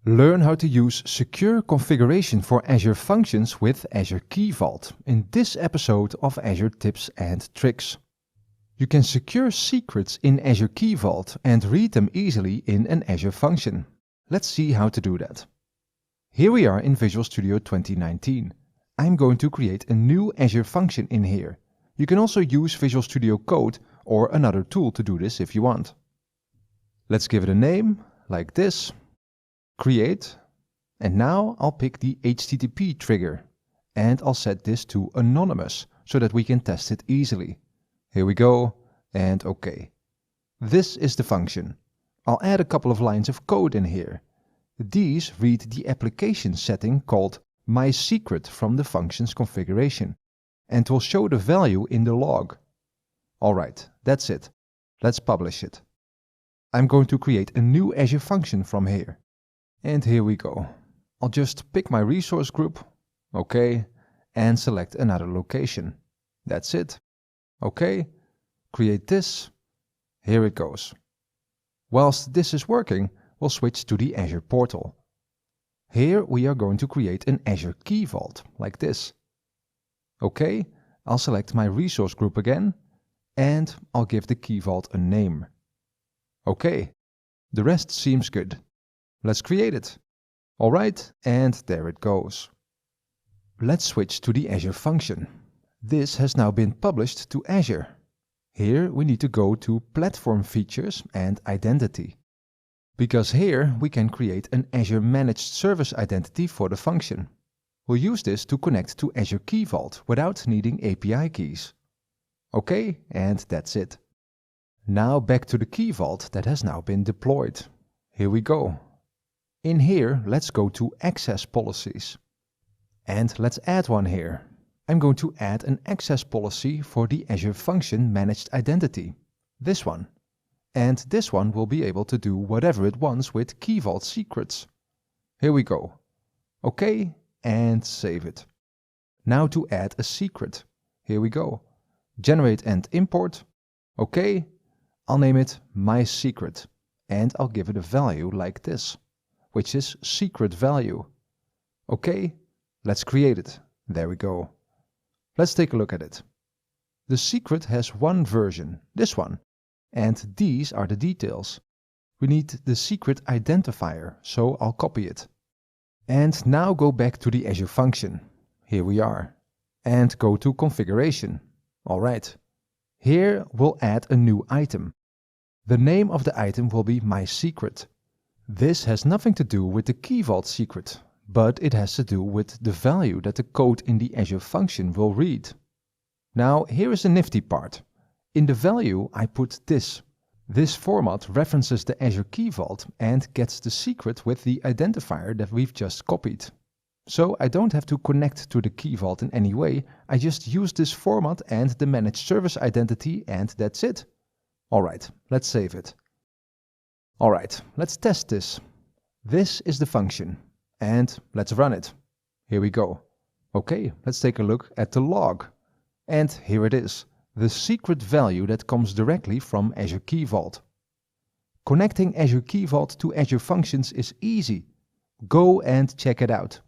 Learn how to use secure configuration for Azure Functions with Azure Key Vault in this episode of Azure Tips and Tricks. You can secure secrets in Azure Key Vault and read them easily in an Azure function. Let's see how to do that. Here we are in Visual Studio 2019. I'm going to create a new Azure function in here. You can also use Visual Studio Code or another tool to do this if you want. Let's give it a name, like this. Create, and now I'll pick the HTTP trigger and I'll set this to anonymous so that we can test it easily. Here we go, and OK. This is the function. I'll add a couple of lines of code in here. These read the application setting called mySecret from the function's configuration and will show the value in the log. Alright, that's it. Let's publish it. I'm going to create a new Azure function from here. And here we go. I'll just pick my resource group, OK, and select another location. That's it. OK, create this. Here it goes. Whilst this is working, we'll switch to the Azure portal. Here we are going to create an Azure Key Vault, like this. OK, I'll select my resource group again, and I'll give the Key Vault a name. OK, the rest seems good. Let's create it. Alright, and there it goes. Let's switch to the Azure function. This has now been published to Azure. Here we need to go to Platform Features and Identity. Because here we can create an Azure Managed Service identity for the function. We'll use this to connect to Azure Key Vault without needing API keys. OK, and that's it. Now back to the Key Vault that has now been deployed. Here we go. In here, let's go to Access Policies. And let's add one here. I'm going to add an access policy for the Azure Function Managed Identity. This one. And this one will be able to do whatever it wants with Key Vault secrets. Here we go. OK, and save it. Now to add a secret. Here we go. Generate and import. OK, I'll name it mySecret. And I'll give it a value like this, which is secret value. OK, let's create it. There we go. Let's take a look at it. The secret has one version, this one, and these are the details. We need the secret identifier, so I'll copy it. And now go back to the Azure function. Here we are. And go to Configuration. Alright. Here we'll add a new item. The name of the item will be mySecret. This has nothing to do with the Key Vault secret, but it has to do with the value that the code in the Azure function will read. Now here is the nifty part. In the value I put this. This format references the Azure Key Vault and gets the secret with the identifier that we've just copied. So I don't have to connect to the Key Vault in any way, I just use this format and the managed service identity and that's it. Alright, let's save it. Alright, let's test this. This is the function. And let's run it. Here we go. OK, let's take a look at the log. And here it is. The secret value that comes directly from Azure Key Vault. Connecting Azure Key Vault to Azure Functions is easy. Go and check it out.